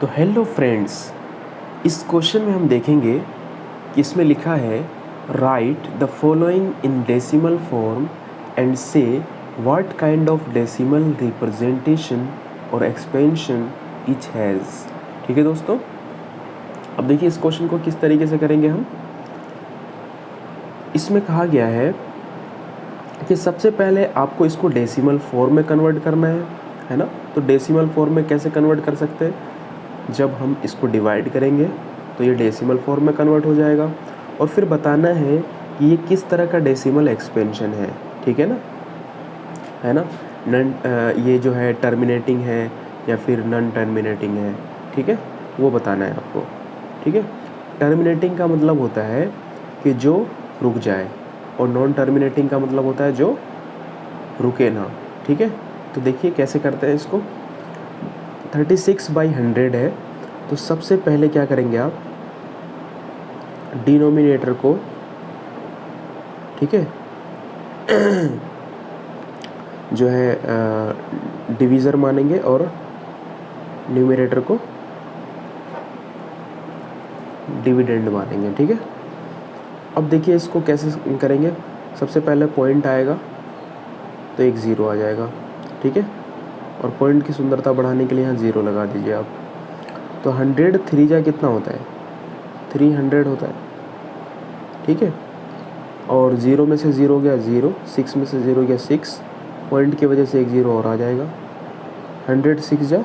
तो hello friends, इस question में हम देखेंगे कि इसमें लिखा है write the following in decimal form and say what kind of decimal representation और एक्सपेंशन इच हैज़। ठीक है दोस्तों, अब देखिए इस क्वेश्चन को किस तरीके से करेंगे हम। इसमें कहा गया है कि सबसे पहले आपको इसको डेसिमल फॉर्म में कन्वर्ट करना है ना। तो डेसिमल फॉर्म में कैसे कन्वर्ट कर सकते हैं, जब हम इसको डिवाइड करेंगे तो ये डेसिमल फॉर्म में कन्वर्ट हो जाएगा। और फिर बताना है कि ये किस तरह का डेसिमल एक्सपेंशन है, ठीक है ना। ये जो है टर्मिनेटिंग है या फिर नॉन टर्मिनेटिंग है, ठीक है, वो बताना है आपको। ठीक है, टर्मिनेटिंग का मतलब होता है कि जो रुक जाए और नॉन टर्मिनेटिंग का मतलब होता है जो रुके ना। ठीक है, तो देखिए कैसे करते हैं इसको। 36/100 है, तो सबसे पहले क्या करेंगे आप, डिनोमिनेटर को, ठीक है, जो है डिवीज़र मानेंगे और न्यूमरेटर को डिविडेंड मानेंगे। ठीक है, अब देखिए इसको कैसे करेंगे। सबसे पहले पॉइंट आएगा तो एक ज़ीरो आ जाएगा, ठीक है, और पॉइंट की सुंदरता बढ़ाने के लिए यहाँ ज़ीरो लगा दीजिए आप। तो 100 3 जा कितना होता है, 300 होता है, ठीक है, और ज़ीरो में से ज़ीरो गया ज़ीरो, 6 में से ज़ीरो गया 6, पॉइंट की वजह से एक ज़ीरो और आ जाएगा। 100 6 जा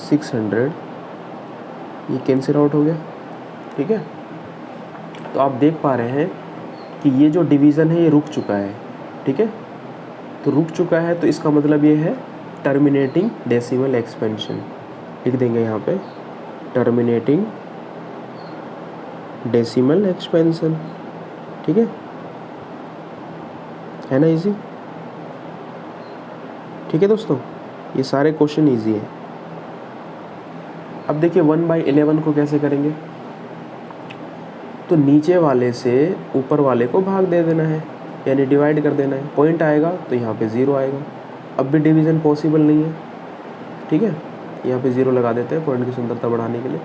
600, ये कैंसिल आउट हो गया। ठीक है, तो आप देख पा रहे हैं कि ये जो डिवीज़न है ये रुक चुका है। ठीक है, तो रुक चुका है तो इसका मतलब ये है टर्मिनेटिंग डेसिमल एक्सपेंशन। लिख देंगे यहाँ पे टर्मिनेटिंग डेसिमल एक्सपेंशन। ठीक है ना, इजी। ठीक है दोस्तों, ये सारे क्वेश्चन इजी है। अब देखिए 1/11 को कैसे करेंगे। तो नीचे वाले से ऊपर वाले को भाग दे देना है, यानी डिवाइड कर देना है। पॉइंट आएगा तो यहाँ पे ज़ीरो आएगा। अब भी डिवीज़न पॉसिबल नहीं है, ठीक है, यहाँ पे ज़ीरो लगा देते हैं पॉइंट की सुंदरता बढ़ाने के लिए।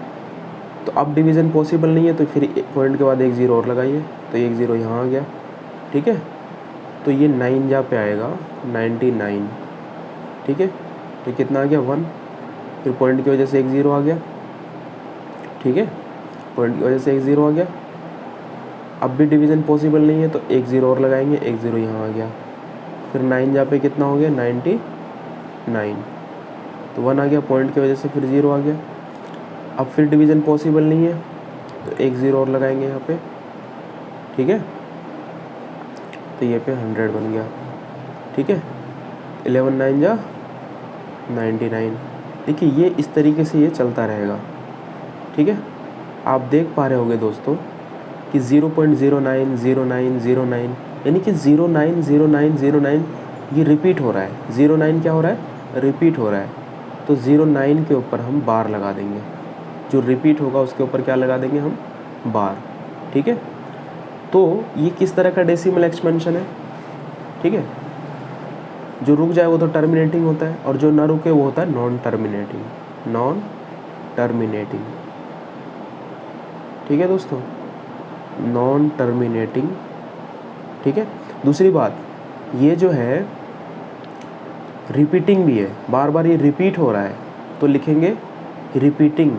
तो अब डिवीज़न पॉसिबल नहीं है तो फिर पॉइंट के बाद एक ज़ीरो और लगाइए, तो एक ज़ीरो यहाँ आ गया। ठीक है, तो ये 9 जहाँ पे आएगा 99। ठीक है, तो कितना आ गया 1, फिर पॉइंट की वजह से एक ज़ीरो आ गया। ठीक है, पॉइंट की वजह से एक ज़ीरो आ गया। अब भी डिवीज़न पॉसिबल नहीं है तो एक ज़ीरो और लगाएंगे, एक ज़ीरो यहाँ आ गया। फिर 9 जहाँ पे कितना हो गया 99, तो 1 आ गया, पॉइंट की वजह से फिर ज़ीरो आ गया। अब फिर डिवीज़न पॉसिबल नहीं है तो एक ज़ीरो और लगाएंगे यहाँ पे। ठीक है, तो ये पे 100 बन गया। ठीक है, 11 9 जा 99। देखिए ये इस तरीके से ये चलता रहेगा। ठीक है, आप देख पा रहे होंगे दोस्तों कि 0.090909 यानी कि 090909 ये रिपीट हो रहा है। 09 क्या हो रहा है, रिपीट हो रहा है। तो 09 के ऊपर हम बार लगा देंगे, जो रिपीट होगा उसके ऊपर क्या लगा देंगे हम, बार। ठीक है, तो ये किस तरह का डेसिमल एक्सपेंशन है। ठीक है, जो रुक जाए वो तो टर्मिनेटिंग होता है, और जो ना रुके वो होता है नॉन टर्मिनेटिंग। ठीक है दोस्तों, नॉन टर्मिनेटिंग। ठीक है, दूसरी बात ये जो है रिपीटिंग भी है, बार बार ये रिपीट हो रहा है, तो लिखेंगे रिपीटिंग,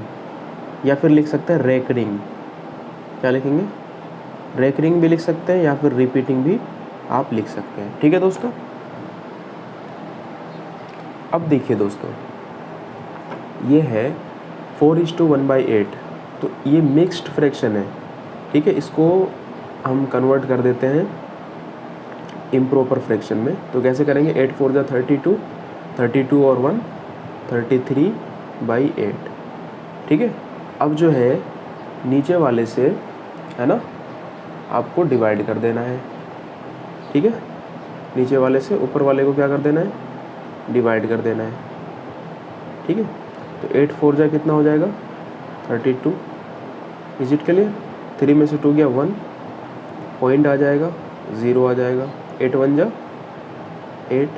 या फिर लिख सकते हैं रेकरिंग। क्या लिखेंगे, रेकरिंग भी लिख सकते हैं या फिर रिपीटिंग भी आप लिख सकते हैं। ठीक है दोस्तों, अब देखिए दोस्तों ये है 4:1/8, तो ये मिक्स्ड फ्रैक्शन है। ठीक है, इसको हम कन्वर्ट कर देते हैं इम्प्रॉपर फ्रैक्शन में। तो कैसे करेंगे, 8 4 जा 32, 32 और 1 33/8। ठीक है, अब जो है नीचे वाले से, है ना, आपको डिवाइड कर देना है। ठीक है, नीचे वाले से ऊपर वाले को क्या कर देना है, डिवाइड कर देना है। ठीक है, तो 8 4 जा कितना हो जाएगा 32, डिजिट के लिए 3 में से 2 गया 1, पॉइंट आ जाएगा, ज़ीरो आ जाएगा। 8 1 जा 8,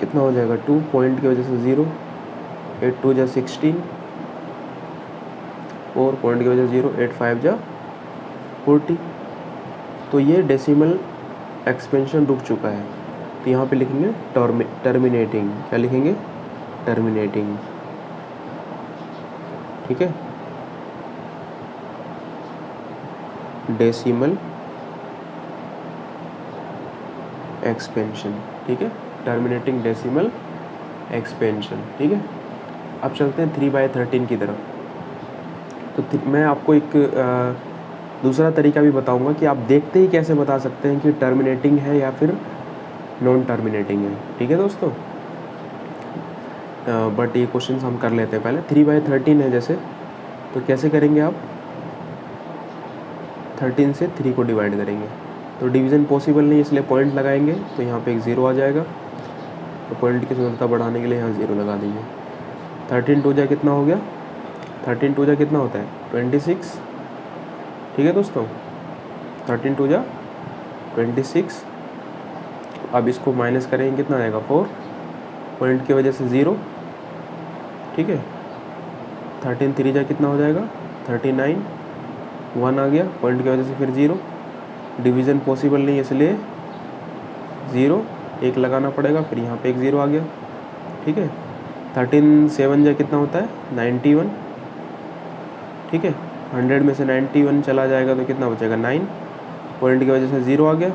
कितना हो जाएगा 2, पॉइंट की वजह से ज़ीरो, 8 2 जा 16, 4, पॉइंट की वजह से 0, 8 5 जा 40। तो ये डेसिमल एक्सपेंशन रुक चुका है, तो यहाँ पे लिखेंगे टर्मिनेटिंग। क्या लिखेंगे? टर्मिनेटिंग। ठीक है, डेसिमल एक्सपेंशन। ठीक है, टर्मिनेटिंग डेसिमल एक्सपेंशन। ठीक है, अब चलते हैं 3/13 की तरफ। तो मैं आपको एक दूसरा तरीका भी बताऊंगा कि आप देखते ही कैसे बता सकते हैं कि टर्मिनेटिंग है या फिर नॉन टर्मिनेटिंग है। ठीक है दोस्तों, बट ये क्वेश्चंस हम कर लेते हैं पहले। 3/13 है जैसे, तो कैसे करेंगे आप? 13 से 3 को डिवाइड करेंगे, तो डिवीज़न पॉसिबल नहीं, इसलिए पॉइंट लगाएंगे, तो यहाँ पे एक 0 आ जाएगा। तो पॉइंट की सुंदरता बढ़ाने के लिए यहाँ 0 लगा दीजिए। 13 2 जा कितना हो गया? 13 2 जा कितना होता है? 26। ठीक है दोस्तों, 13 2 जा 26। अब इसको माइनस करेंगे, कितना आएगा? 4, पॉइंट की वजह से 0। ठीक है, 13 3 जा कितना हो जाएगा? 39, 1 आ गया, पॉइंट की वजह से फिर 0। डिवीज़न पॉसिबल नहीं, इसलिए 0 1 लगाना पड़ेगा, फिर यहाँ पे एक 0 आ गया। ठीक है, 13 7 जा कितना होता है? 91। ठीक है, 100 में से 91 चला जाएगा तो कितना बचेगा? 9, पॉइंट की वजह से 0 आ गया।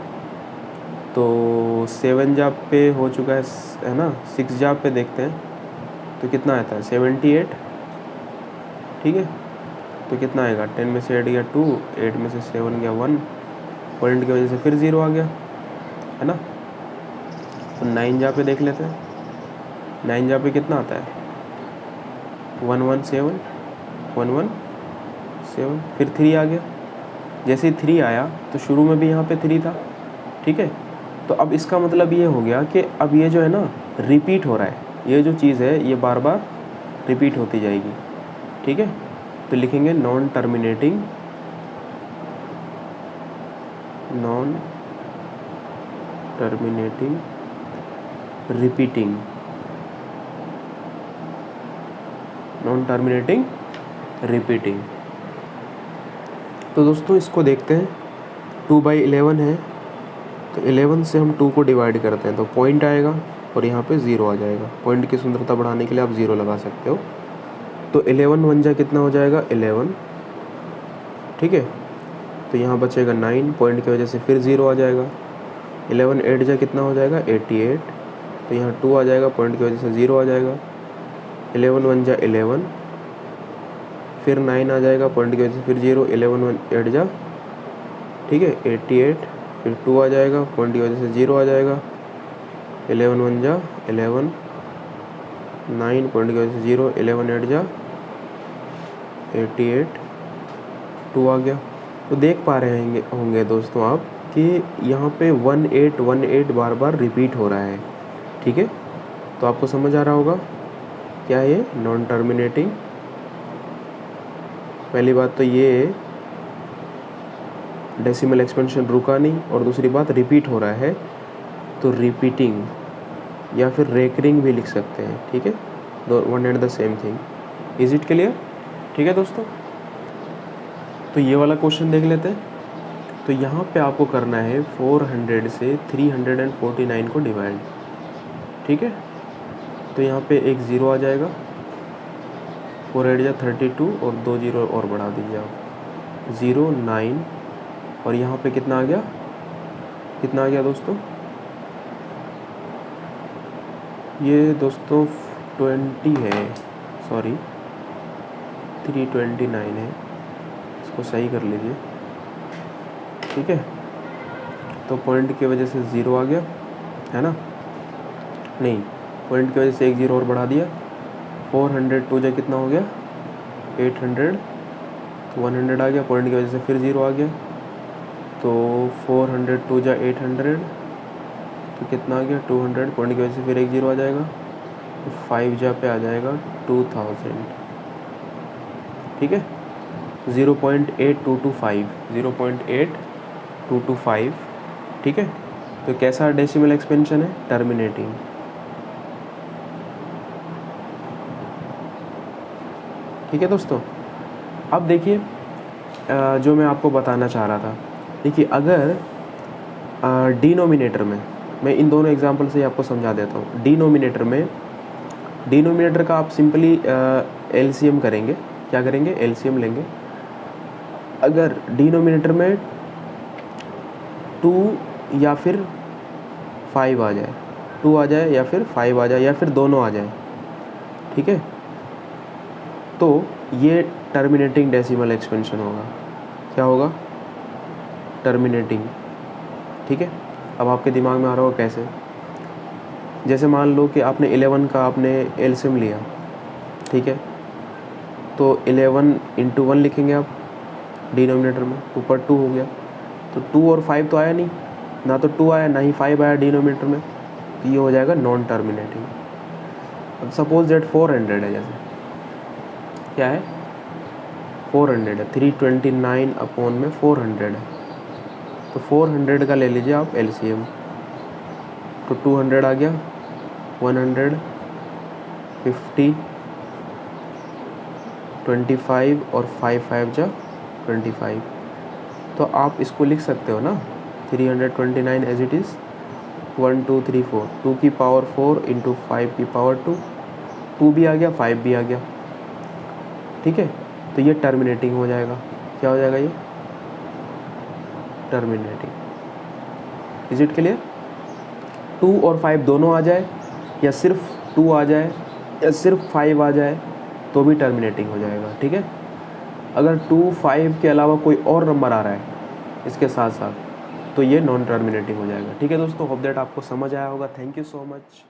तो 7 जाप पे हो चुका है ना, 6 जाप पे देखते हैं तो कितना आता है? 78। ठीक है, तो कितना आएगा? 10 में से 8 गया 2, 8 में से 7 गया 1, पॉइंट की वजह से फिर 0 आ गया, है ना। तो 9 जा पे देख लेते हैं, 9 जा पे कितना आता है? 117, 117, फिर 3 आ गया। जैसे ही 3 आया तो शुरू में भी यहाँ पे 3 था। ठीक है, तो अब इसका मतलब ये हो गया कि अब ये जो है ना रिपीट हो रहा है, ये जो चीज़ है ये बार बार रिपीट होती जाएगी। ठीक है, तो लिखेंगे non terminating, non terminating repeating, non terminating repeating. तो दोस्तों इसको देखते हैं, 2/11 है, तो 11 से हम 2 को डिवाइड करते हैं तो पॉइंट आएगा और यहाँ पे 0 आ जाएगा। पॉइंट की सुंदरता बढ़ाने के लिए आप 0 लगा सकते हो। तो 11 1 जा कितना हो जाएगा? 11। ठीक है, तो यहाँ बचेगा 9, पॉइंट की वजह से फिर 0 आ जाएगा। 11 8 जा कितना हो जाएगा? 88, तो यहाँ 2 आ जाएगा, पॉइंट की वजह से 0 आ जाएगा। 11 1 जा 11, फिर 9 आ जाएगा, पॉइंट की वजह से फिर 0। 11 1 8 जा, ठीक है, 88, फिर 2 आ जाएगा, पॉइंट की वजह से 0 आ जाएगा। 11 1 जा 11, 9, पॉइंट की वजह से 0। 11 8 जा 88, 2 आ गया। तो देख पा रहे होंगे दोस्तों आप कि यहाँ पे 1818 बार बार रिपीट हो रहा है। ठीक है, तो आपको समझ आ रहा होगा क्या है ये नॉन टर्मिनेटिंग। पहली बात तो ये डेसिमल एक्सपेंशन रुका नहीं, और दूसरी बात रिपीट हो रहा है, तो रिपीटिंग या फिर रेकरिंग भी लिख सकते हैं। ठीक है, one and the same thing. Is it clear? ठीक है दोस्तों, तो ये वाला क्वेश्चन देख लेते हैं। तो यहाँ पे आपको करना है 400 से 349 को डिवाइड। ठीक है, तो यहाँ पे एक 0 आ जाएगा, 4 8 जा 32 और 2 0 और बढ़ा दीजिए आप, 0 9, और यहाँ पे कितना आ गया? कितना आ गया दोस्तों? ये दोस्तों 20 है, सॉरी 329 है, इसको सही कर लीजिए। ठीक है, तो पॉइंट की वजह से 0 आ गया, है ना, नहीं, पॉइंट की वजह से एक 0 और बढ़ा दिया। 402 जा कितना हो गया? 800, तो 100 आ गया, पॉइंट की वजह से फिर 0 आ गया। तो 402 जा 800, तो कितना आ गया? 200, पॉइंट की वजह से फिर एक 0 आ जाएगा, तो 5 जा पे आ जाएगा 2000। ठीक है, 0.8225, 0.8225। ठीक है, तो कैसा डेसिमल एक्सपेंशन है? टर्मिनेटिंग। ठीक है दोस्तों, अब देखिए जो मैं आपको बताना चाह रहा था, देखिए अगर डिनोमिनेटर में, मैं इन दोनों एग्जांपल से आपको समझा देता हूँ। डिनोमिनेटर का आप सिंपली एलसीएम करेंगे। क्या करेंगे? एलसीएम लेंगे। अगर डिनोमिनेटर में 2 या फिर 5 आ जाए, 2 आ जाए या फिर 5 आ जाए या फिर दोनों आ जाए, ठीक है, तो ये टर्मिनेटिंग डेसिमल एक्सपेंशन होगा। क्या होगा? टर्मिनेटिंग। ठीक है। अब आपके दिमाग में आ रहा होगा कैसे? जैसे मान लो कि आपने 11 का आपने एलसीएम लिया, ठीक है, तो 11 इंटू 1 लिखेंगे आप डिनोमिनेटर में, ऊपर 2 हो गया, तो 2 और 5 तो आया नहीं, ना तो 2 आया ना ही 5 आया डिनोमिनेटर में, तो ये हो जाएगा नॉन टर्मिनेटिंग। अब सपोज दैट 400 है, जैसे क्या है? 400 है, 329 अपॉन में 400 है, तो 400 का ले लीजिए आप एलसीएम, तो 200 आ गया, 100, 50, 25 और 5 जा 25, तो आप इसको लिख सकते हो ना 329 एज इट इज़ 1 2 3 4, 2 की पावर 4 इंटू 5 की पावर 2, 2 भी आ गया 5 भी आ गया, ठीक है, तो ये टर्मिनेटिंग हो जाएगा। क्या हो जाएगा? ये टर्मिनेटिंग। Is it clear? 2 और 5 दोनों आ जाए या सिर्फ 2 आ जाए या सिर्फ 5 आ जाए तो भी टर्मिनेटिंग हो जाएगा, ठीक है। अगर 2 5 के अलावा कोई और नंबर आ रहा है इसके साथ साथ तो ये नॉन टर्मिनेटिंग हो जाएगा, ठीक है दोस्तों। होप दैट आपको समझ आया होगा। Thank you so much.